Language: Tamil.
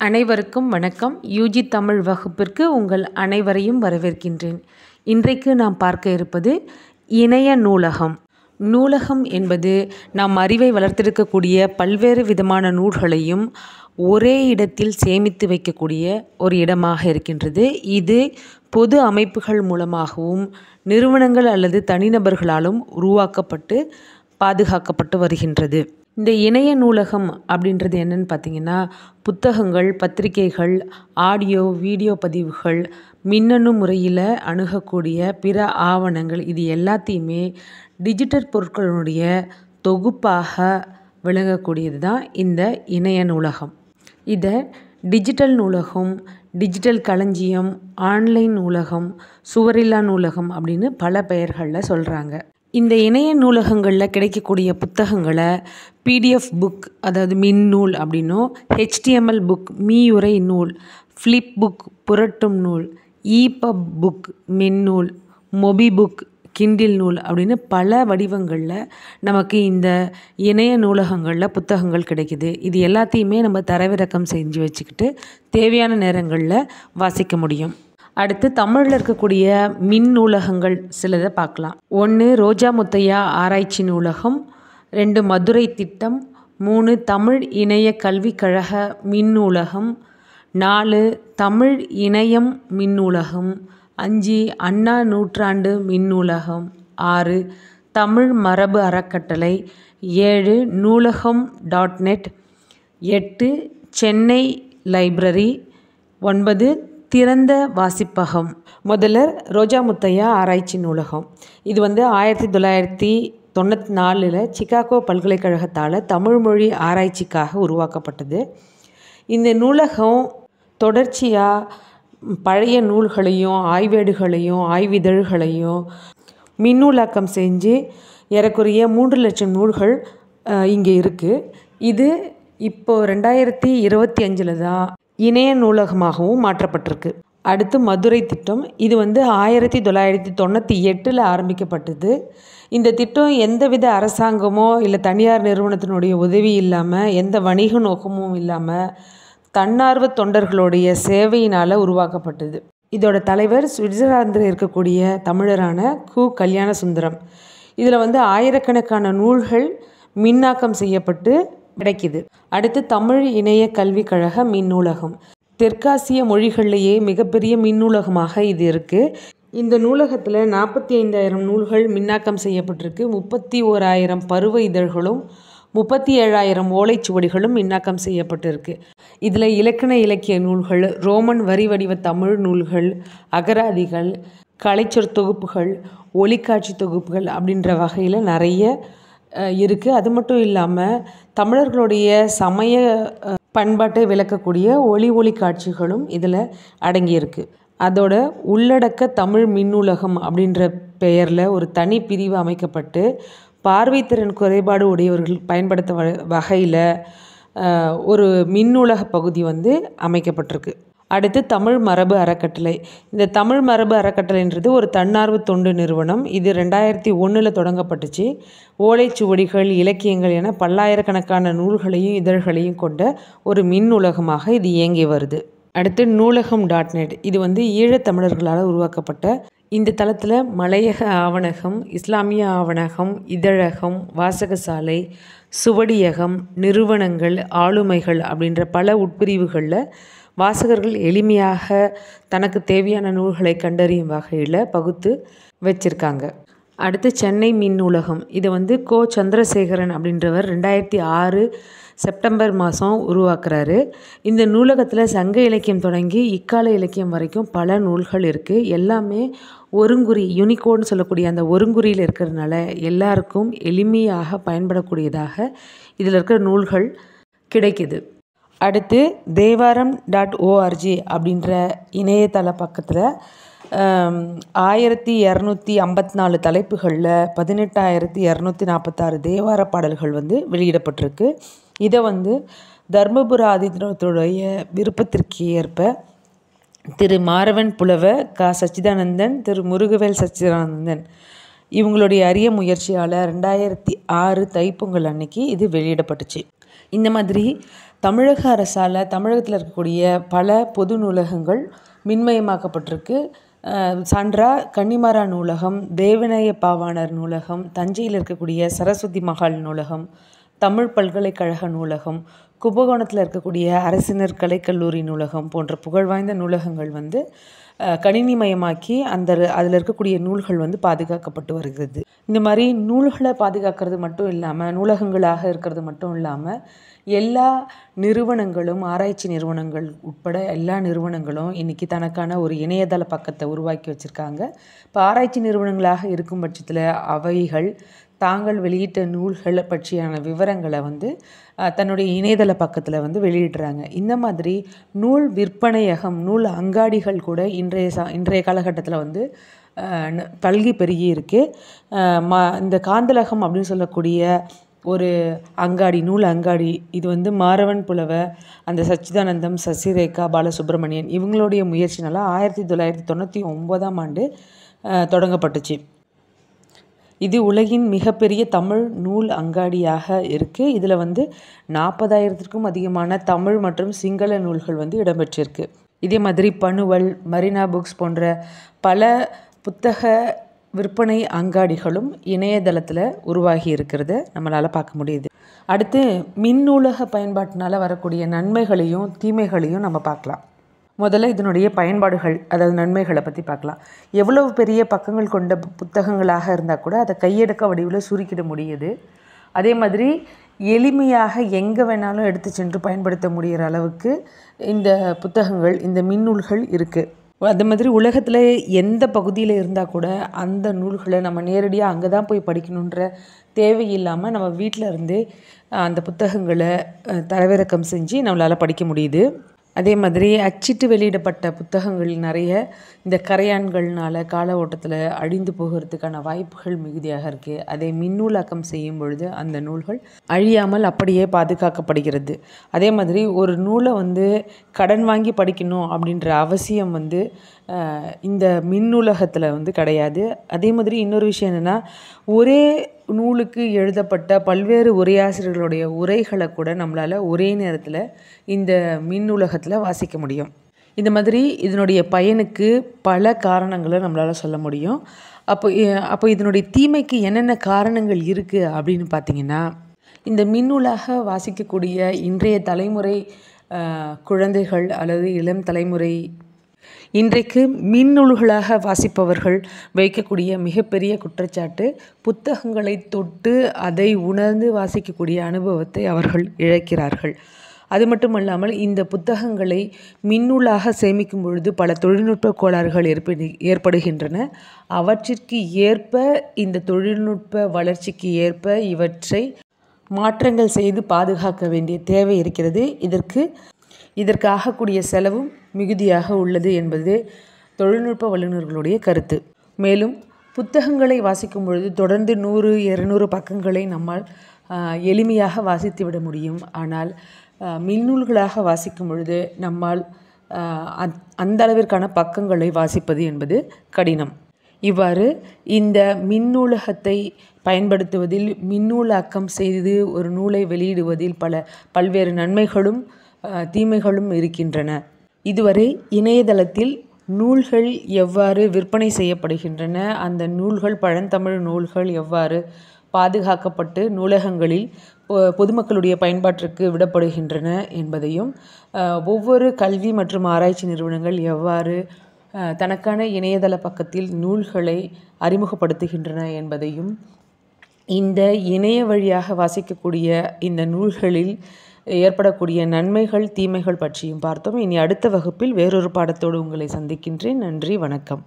அனைவருக்கும் வணக்கம். யூஜி தமிழ் வகுப்பிற்கு உங்கள் அனைவரையும் வரவேற்கின்றேன். இன்றைக்கு நாம் பார்க்க இருப்பது இணைய நூலகம். நூலகம் என்பது நாம் அறிவை வளர்த்தெடுக்கக்கூடிய பல்வேறு விதமான நூல்களையும் ஒரே இடத்தில் சேமித்து வைக்கக்கூடிய ஒரு இடமாக இருக்கின்றது. இது பொது அமைப்புகள் மூலமாகவும் நிறுவனங்கள் அல்லது தனிநபர்களாலும் உருவாக்கப்பட்டு பாதுகாக்கப்பட்டு வருகின்றது. இந்த இணைய நூலகம் அப்படின்றது என்னன்னு பார்த்தீங்கன்னா, புத்தகங்கள், பத்திரிகைகள், ஆடியோ, வீடியோ பதிவுகள், மின்னணு முறையில் அணுகக்கூடிய பிற ஆவணங்கள் இது எல்லாத்தையுமே டிஜிட்டல் பொருட்களுடைய தொகுப்பாக விளங்கக்கூடியது தான் இந்த இணைய நூலகம். இதை டிஜிட்டல் நூலகம், டிஜிட்டல் களஞ்சியம், ஆன்லைன் நூலகம், சுவரில்லா நூலகம் அப்படின்னு பல பெயர்களில் சொல்கிறாங்க. இந்த இணைய நூலகங்களில் கிடைக்கக்கூடிய புத்தகங்களை பிடிஎஃப் புக், அதாவது மின்னூல் அப்படின்னும், ஹெச்டிஎம்எல் புக் மீயுரை நூல், ஃப்ளிப் புக் புரட்டும் நூல், இபப் புக் மின்னூல், மொபி புக் கிண்டில் நூல் அப்படின்னு பல வடிவங்களில் நமக்கு இந்த இணைய நூலகங்களில் புத்தகங்கள் கிடைக்குது. இது எல்லாத்தையுமே நம்ம தரவிறக்கம் செஞ்சு வச்சுக்கிட்டு தேவையான நேரங்களில் வாசிக்க முடியும். அடுத்து தமிழில் இருக்கக்கூடிய மின் நூலகங்கள் சிலதை பார்க்கலாம். 1 ரோஜா முத்தையா ஆராய்ச்சி நூலகம், 2 மதுரை திட்டம், 3 தமிழ் இணைய கல்விக் கழக மின் நூலகம், 4 தமிழ் இணையம் மின் நூலகம், 5 அண்ணா நூற்றாண்டு மின் நூலகம், 6 தமிழ் மரபு அறக்கட்டளை, 7 நூலகம் .net, 8 சென்னை லைப்ரரி, 9 திறந்த வாசிப்பகம். முதல்ல ரோஜா முத்தையா ஆராய்ச்சி நூலகம். இது 1994 சிகாகோ பல்கலைக்கழகத்தால் தமிழ்மொழி ஆராய்ச்சிக்காக உருவாக்கப்பட்டது. இந்த நூலகம் தொடர்ச்சியாக பழைய நூல்களையும் ஆய்வேடுகளையும் ஆய்விதழ்களையும் மின்னூலாக்கம் செஞ்சு ஏறக்குறைய 3 லட்சம் நூல்கள் இங்கே இருக்குது. இது இப்போது 2025 தான் இணைய நூலகமாகவும் மாற்றப்பட்டிருக்கு. அடுத்து மதுரை திட்டம். இது 1998 ஆரம்பிக்கப்பட்டது. இந்த திட்டம் எந்தவித அரசாங்கமோ இல்லை தனியார் நிறுவனத்தினுடைய உதவி இல்லாமல், எந்த வணிக நோக்கமும் இல்லாமல், தன்னார்வ தொண்டர்களுடைய சேவையினால் உருவாக்கப்பட்டது. இதோட தலைவர் சுவிட்சர்லாந்தில் இருக்கக்கூடிய தமிழரான கு. கல்யாண சுந்தரம். இதில் ஆயிரக்கணக்கான நூல்கள் மின்னாக்கம் செய்யப்பட்டு கிடைக்குது. அடுத்து தமிழ் இணைய கல்விக் கழக மின் நூலகம். தெற்காசிய மொழிகளிலேயே மிகப்பெரிய மின் நூலகமாக இது இருக்குது. இந்த நூலகத்தில் 45,000 நூல்கள் மின்னாக்கம் செய்யப்பட்டிருக்கு. 31,000 பருவ இதழ்களும் 37,000 ஓலைச்சுவடிகளும் மின்னாக்கம் செய்யப்பட்டிருக்கு. இதில் இலக்கண இலக்கிய நூல்கள், ரோமன் வரி வடிவ தமிழ் நூல்கள், அகராதிகள், கலைச்சொற் தொகுப்புகள், ஒளிக்காட்சி தொகுப்புகள் அப்படின்ற வகையில் நிறைய இருக்குது. அது மட்டும் இல்லாமல் தமிழர்களுடைய சமய பண்பாட்டை விளக்கக்கூடிய ஒளி காட்சிகளும் இதில் அடங்கியிருக்கு. அதோட உள்ளடக்க தமிழ் மின் நூலகம் அப்படின்ற பெயரில் ஒரு தனி பிரிவு அமைக்கப்பட்டு பார்வைத்திறன் குறைபாடு உடையவர்கள் பயன்படுத்த வகையில் ஒரு மின் நூலக பகுதி அமைக்கப்பட்டிருக்கு. அடுத்து தமிழ் மரபு அறக்கட்டளை. இந்த தமிழ் மரபு அறக்கட்டளைன்றது ஒரு தன்னார்வ தொண்டு நிறுவனம். இது 2001 தொடங்கப்பட்டுச்சு. ஓலைச்சுவடிகள், இலக்கியங்கள் என பல்லாயிரக்கணக்கான நூல்களையும் இதழ்களையும் கொண்ட ஒரு மின் நூலகமாக இது இயங்கி வருது. அடுத்து நூலகம் .net. இது ஈழத்தமிழர்களால் உருவாக்கப்பட்ட இந்த தளத்தில் மலையக ஆவணகம், இஸ்லாமிய ஆவணகம், இதழகம், வாசகசாலை, சுவடியகம், நிறுவனங்கள், ஆளுமைகள் அப்படின்ற பல உட்பிரிவுகளில் வாசகர்கள் எளிமையாக தனக்கு தேவையான நூல்களை கண்டறியும் வகையில் பகுத்து வச்சுருக்காங்க. அடுத்து சென்னை மின் நூலகம். இது கோ. சந்திரசேகரன் அப்படின்றவர் 2006 செப்டம்பர் மாதம் உருவாக்குறாரு. இந்த நூலகத்தில் சங்க இலக்கியம் தொடங்கி இக்கால இலக்கியம் வரைக்கும் பல நூல்கள் இருக்குது. எல்லாமே ஒருங்குறி, யூனிகோட்னு சொல்லக்கூடிய அந்த ஒருங்குறியில் இருக்கிறதுனால எல்லாருக்கும் எளிமையாக பயன்படக்கூடியதாக இதில் இருக்கிற நூல்கள் கிடைக்குது. அடுத்து தேவாரம் .org அப்படின்ற இணையதள பக்கத்தில் 1254 தலைப்புகளில் 18,246 தேவார பாடல்கள் வெளியிடப்பட்டிருக்கு. இதை தர்மபுர ஆதீனத்துடைய விருப்பத்திற்கு ஏற்ப திரு மாரவன் புலவ க. சச்சிதானந்தன், திரு முருகவேல் சச்சிதானந்தன் இவங்களுடைய அரிய முயற்சியால் 2006 தைப்பொங்கல் அன்னைக்கு இது வெளியிடப்பட்டுச்சு. இந்த மாதிரி தமிழக அரசால் தமிழகத்தில் இருக்கக்கூடிய பல பொது நூலகங்கள் மின்மயமாக்கப்பட்டிருக்கு. சான்றா கன்னிமாரா நூலகம், தேவநேய பாவாணர் நூலகம், தஞ்சையில் இருக்கக்கூடிய சரஸ்வதி மகால் நூலகம், தமிழ் பல்கலைக்கழக நூலகம், கும்பகோணத்தில் இருக்கக்கூடிய அரசினர் கலைக்கல்லூரி நூலகம் போன்ற புகழ்வாய்ந்த நூலகங்கள் கணினிமயமாக்கி அதில் இருக்கக்கூடிய நூல்கள் பாதுகாக்கப்பட்டு வருகிறது. இந்த மாதிரி நூல்களை பாதுகாக்கிறது மட்டும் இல்லாமல், நூலகங்களாக இருக்கிறது மட்டும் இல்லாமல், எல்லா நிறுவனங்களும், ஆராய்ச்சி நிறுவனங்கள் உட்பட எல்லா நிறுவனங்களும் இன்றைக்கி தனக்கான ஒரு இணையதள பக்கத்தை உருவாக்கி வச்சுருக்காங்க. இப்போ ஆராய்ச்சி நிறுவனங்களாக இருக்கும் பட்சத்தில் அவைகள் தாங்கள் வெளியிட்ட நூல்களை பற்றியான விவரங்களை தன்னுடைய இணையதள பக்கத்தில் வெளியிடுறாங்க. இந்த மாதிரி நூல் விற்பனையகம், நூல் அங்காடிகள் கூட இன்றைய காலகட்டத்தில் பல்கி பெருகி இருக்குது. இந்த காந்தலகம் அப்படின்னு சொல்லக்கூடிய ஒரு அங்காடி, நூல் அங்காடி, இது மாரவன் புலவர், அந்த சச்சிதானந்தம், சசிரேகா, பாலசுப்ரமணியன் இவங்களுடைய முயற்சினால 1999ஆம் ஆண்டு தொடங்கப்பட்டுச்சு. இது உலகின் மிகப்பெரிய தமிழ் நூல் அங்காடியாக இருக்குது. இதில் 40,000க்கும் அதிகமான தமிழ் மற்றும் சிங்கள நூல்கள் இடம்பெற்றிருக்கு. இதே மாதிரி பனுவல், மரீனா புக்ஸ் போன்ற பல புத்தக விற்பனை அங்காடிகளும் இணையதளத்தில் உருவாகி இருக்கிறத நம்மளால் பார்க்க முடியுது. அடுத்து மின் நூலக பயன்பாட்டினால் வரக்கூடிய நன்மைகளையும் தீமைகளையும் நம்ம பார்க்கலாம். முதல்ல இதனுடைய பயன்பாடுகள், அதாவது நன்மைகளை பற்றி பார்க்கலாம். எவ்வளவு பெரிய பக்கங்கள் கொண்ட புத்தகங்களாக இருந்தால் கூட அதை கையடக்க வடிவில் சுருக்கிட முடியுது. அதே மாதிரி எளிமையாக எங்கே வேணாலும் எடுத்து சென்று பயன்படுத்த முடிகிற அளவுக்கு இந்த புத்தகங்கள், இந்த மின்னூல்கள் இருக்குது. அது மாதிரி உலகத்தில் எந்த பகுதியில் இருந்தால் கூட அந்த நூல்களை நம்ம நேரடியாக அங்கே தான் போய் படிக்கணுன்ற தேவையில்லாமல் நம்ம வீட்டில் இருந்தே அந்த புத்தகங்களை தரவிறக்கம் செஞ்சு நம்மளால் படிக்க முடியுது. அதே மாதிரி அச்சிட்டு வெளியிடப்பட்ட புத்தகங்கள் நிறைய இந்த கரையான்கள்னால் கால ஓட்டத்தில் அழிந்து போகிறதுக்கான வாய்ப்புகள் மிகுதியாக இருக்குது. அதை மின்னூலாக்கம் செய்யும் பொழுது அந்த நூல்கள் அழியாமல் அப்படியே பாதுகாக்கப்படுகிறது. அதே மாதிரி ஒரு நூலை கடன் வாங்கி படிக்கணும் அப்படின்ற அவசியம் இந்த மின்னூலகத்தில் கிடையாது. அதே மாதிரி இன்னொரு விஷயம் என்னென்னா, ஒரே நூலுக்கு எழுதப்பட்ட பல்வேறு உரையாசிரியர்களுடைய உரைகளை கூட நம்மளால் ஒரே நேரத்தில் இந்த மின்னூலகத்தில் வாசிக்க முடியும். இந்த மாதிரி இதனுடைய பயனுக்கு பல காரணங்களை நம்மளால் சொல்ல முடியும். அப்போ இதனுடைய தீமைக்கு என்னென்ன காரணங்கள் இருக்குது அப்படின்னு பார்த்திங்கன்னா, இந்த மின்னூலாக வாசிக்கக்கூடிய இன்றைய தலைமுறை குழந்தைகள் அல்லது இளம் தலைமுறை இன்றைக்கு மின்னூல்களாக வாசிப்பவர்கள் வைக்கக்கூடிய மிகப்பெரிய குற்றச்சாட்டு, புத்தகங்களை தொட்டு அதை உணர்ந்து வாசிக்கக்கூடிய அனுபவத்தை அவர்கள் இழக்கிறார்கள். அது மட்டுமல்லாமல் இந்த புத்தகங்களை மின்னூலாக சேமிக்கும் பொழுது பல தொழில்நுட்ப கோளாறுகள் ஏற்படுகின்றன. அவற்றிற்கு ஏற்ப, இந்த தொழில்நுட்ப வளர்ச்சிக்கு ஏற்ப இவற்றை மாற்றங்கள் செய்து பாதுகாக்க வேண்டிய தேவை இருக்கிறது. இதற்கு ஆகக்கூடிய செலவும் மிகுதியாக உள்ளது என்பது தொழில்நுட்ப வல்லுநர்களுடைய கருத்து. மேலும் புத்தகங்களை வாசிக்கும் பொழுது தொடர்ந்து 100-200 பக்கங்களை நம்மால் எளிமையாக வாசித்து விட முடியும். ஆனால் மின்னூல்களாக வாசிக்கும் பொழுது நம்மால் அந்த அளவிற்கான பக்கங்களை வாசிப்பது என்பது கடினம். இவ்வாறு இந்த மின்னூலகத்தை பயன்படுத்துவதில், மின்னூலாக்கம் செய்து ஒரு நூலை வெளியிடுவதில் பல்வேறு நன்மைகளும் தீமைகளும் இருக்கின்றன. இதுவரை இணையதளத்தில் நூல்கள் எவ்வாறு விற்பனை செய்யப்படுகின்றன, அந்த நூல்கள், பழந்தமிழ் நூல்கள் எவ்வாறு பாதுகாக்கப்பட்டு நூலகங்களில் பொதுமக்களுடைய பயன்பாட்டிற்கு விடப்படுகின்றன என்பதையும், ஒவ்வொரு கல்வி மற்றும் ஆராய்ச்சி நிறுவனங்கள் எவ்வாறு தனக்கான இணையதள பக்கத்தில் நூல்களை அறிமுகப்படுத்துகின்றன என்பதையும், இந்த இணைய வழியாக வாசிக்கக்கூடிய இந்த நூல்களில் ஏற்படக்கூடிய நன்மைகள் தீமைகள் பற்றியும் பார்த்தோம். இனி அடுத்த வகுப்பில் வேறொரு பாடத்தோடு உங்களை சந்திக்கின்றேன். நன்றி, வணக்கம்.